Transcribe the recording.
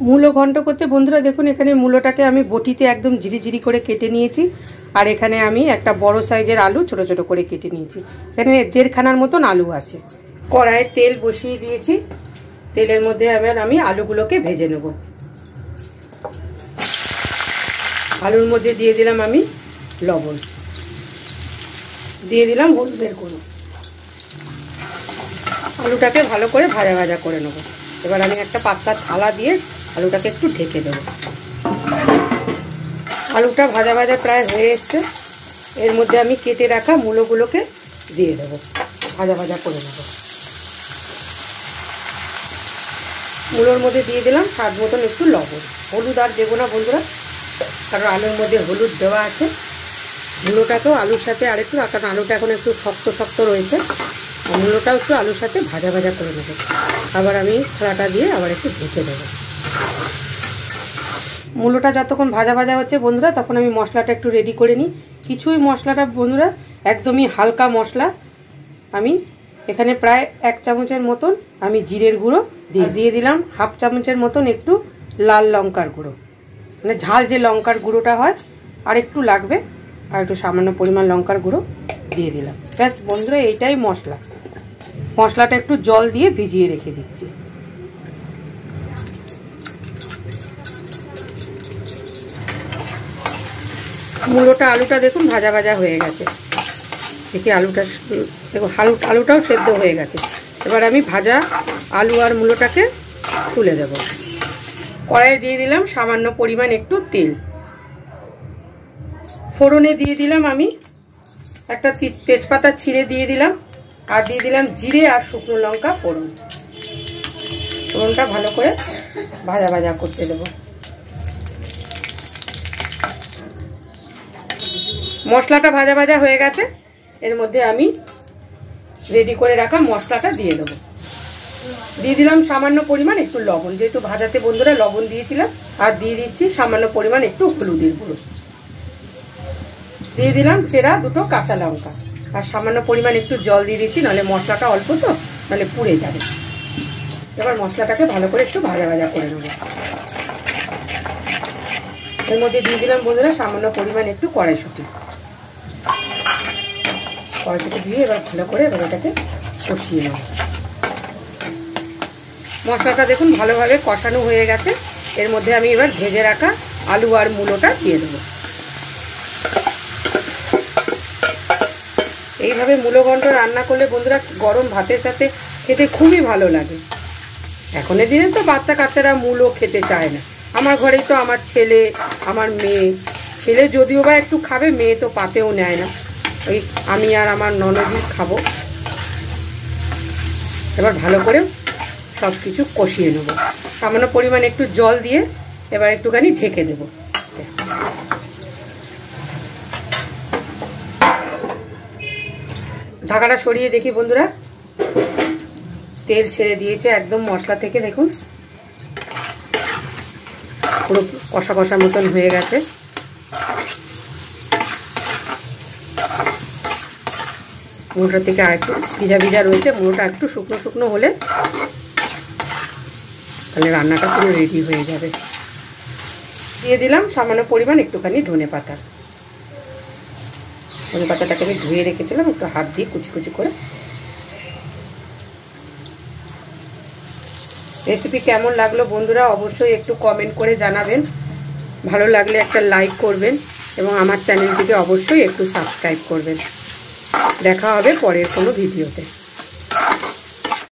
মূলো ঘন্ট করতে বন্ধুরা দেখুন এখানে মূলোটাকে আমি বটিতে একদম ঝিরিঝিরি করে কেটে নিয়েছি। আর এখানে আমি একটা বড় সাইজের আলু ছোট ছোট করে কেটে নিয়েছি। এখানে 1.5 খানার মতন আলু আছে। কড়াইয়ে তেল বসিয়ে দিয়েছি। তেলের মধ্যে এবার আমি আলুগুলোকে ভেজে নেব। আলুর মধ্যে দিয়ে দিলাম আমি লবণ, দিয়ে দিলাম হলুদের গুঁড়ো। আলুটাকে ভালো করে ভাজা ভাজা করে নেব। এবার আমি একটা পাতলা থালা দিয়ে আলুটাকে একটু ঢেকে দেব। আলুটা ভাজা ভাজা প্রায় হয়ে এসছে। এর মধ্যে আমি কেটে রাখা মূলোগুলোকে দিয়ে দেব, ভাজা ভাজা করে নেব। মূলোর মধ্যে দিয়ে দিলাম স্বাদ মতন একটু লবণ। হলুদ আর দেবো না বন্ধুরা, কারণ আলুর মধ্যে হলুদ দেওয়া আছে। মূলোটাকেও আলুর সাথে আরেকটু, কারণ আলুটা এখন একটু শক্ত শক্ত রয়েছে, মূলোটাও একটু আলুর সাথে ভাজা ভাজা করে নেব। আবার আমি থালাটা দিয়ে আবার একটু ঢেকে দেবো। মূলোটা যতক্ষণ ভাজা ভাজা হচ্ছে বন্ধুরা, তখন আমি মশলাটা একটু রেডি করে নিই। কিছুই মশলাটা বন্ধুরা একদমই হালকা মশলা। আমি এখানে প্রায় 1 চামচের মতন আমি জিরের গুঁড়ো দিয়ে দিলাম। 1/2 চামচের মতন একটু লাল লঙ্কার গুঁড়ো, মানে ঝাল যে লঙ্কার গুঁড়োটা হয় আর একটু লাগবে, আর একটু সামান্য পরিমাণ লঙ্কার গুঁড়ো দিয়ে দিলাম। ব্যাস বন্ধুরা এইটাই মশলা। মশলাটা একটু জল দিয়ে ভিজিয়ে রেখে দিচ্ছি। মূলোটা আলুটা দেখুন ভাজা ভাজা হয়ে গেছে। দেখি আলুটা দেখুন আলুটাও সেদ্ধ হয়ে গেছে। এবার আমি ভাজা আলু আর মূলোটাকে তুলে দেব। কড়াইয়ে দিয়ে দিলাম সামান্য পরিমাণ একটু তেল। ফোড়নে দিয়ে দিলাম আমি একটা তেজপাতা ছিঁড়ে দিয়ে দিলাম, আর দিয়ে দিলাম জিরে আর শুকনো লঙ্কা ফোড়ন। ফোড়নটা ভালো করে ভাজা ভাজা করতে দেব। মশলাটা ভাজা ভাজা হয়ে গেছে। এর মধ্যে আমি রেডি করে রাখা মশলাটা দিয়ে দেবো। দিয়ে দিলাম সামান্য পরিমাণ একটু লবণ, যেহেতু ভাজাতে বন্ধুরা লবণ দিয়েছিলাম। আর দিয়ে দিচ্ছি সামান্য পরিমাণ একটু হলুদের গুঁড়ো। দিয়ে দিলাম চেরা 2 কাঁচা লঙ্কা, আর সামান্য পরিমাণ একটু জল দিয়ে দিচ্ছি, নাহলে মশলাটা অল্প তো, নাহলে পুড়ে যাবে। এবার মশলাটাকে ভালো করে একটু ভাজা ভাজা করে নেব। এর মধ্যে দিয়ে দিলাম বন্ধুরা সামান্য পরিমাণ একটু কড়াইশুঁটি। কড়াইশুঁটি দিয়ে এবার ভালো করে এবার এটাকে কষিয়ে নেব। মশলাটা দেখুন ভালোভাবে কষানো হয়ে গেছে। এর মধ্যে আমি এবার ভেজে রাখা আলু আর মূলোটা দিয়ে দেবো। এইভাবে মূলো ঘন্ট রান্না করলে বন্ধুরা গরম ভাতের সাথে খেতে খুবই ভালো লাগে। এখনের দিনে তো বাচ্চা কাচ্চারা মূলো খেতে চায় না। আমার ঘরেই তো আমার ছেলে, আমার মেয়ে, ছেলে যদিও বা একটু খাবে, মেয়ে তো পাতেও নেয় না। ওই আমি আর আমার ননদই খাবো। এবার ভালো করে সব কিছু কষিয়ে নেব। সামান্য পরিমাণ একটু জল দিয়ে এবার একটুখানি ঢেকে দেব। ঢাকাটা সরিয়ে দেখি বন্ধুরা, তেল ছেড়ে দিয়েছে একদম মশলা থেকে। দেখুন পুরো কষা কষা মতন হয়ে গেছে। মূলোটা থেকে আর একটু ভিজা ভিজা রয়েছে। মূলোটা একটু শুকনো শুকনো হলে তাহলে রান্নাটা পুরো রেডি হয়ে যাবে। দিয়ে দিলাম সামান্য পরিমাণ একটুখানি ধনে পাতা। ধনে পাতাটাকে আমি ধুয়ে রেখেছিলাম, একটু হাত দিয়ে কুচি কুচি করে। রেসিপি কেমন লাগলো বন্ধুরা অবশ্যই একটু কমেন্ট করে জানাবেন। ভালো লাগলে একটা লাইক করবেন এবং আমার চ্যানেলটিকে অবশ্যই একটু সাবস্ক্রাইব করবেন। দেখা হবে পরের কোনো ভিডিওতে।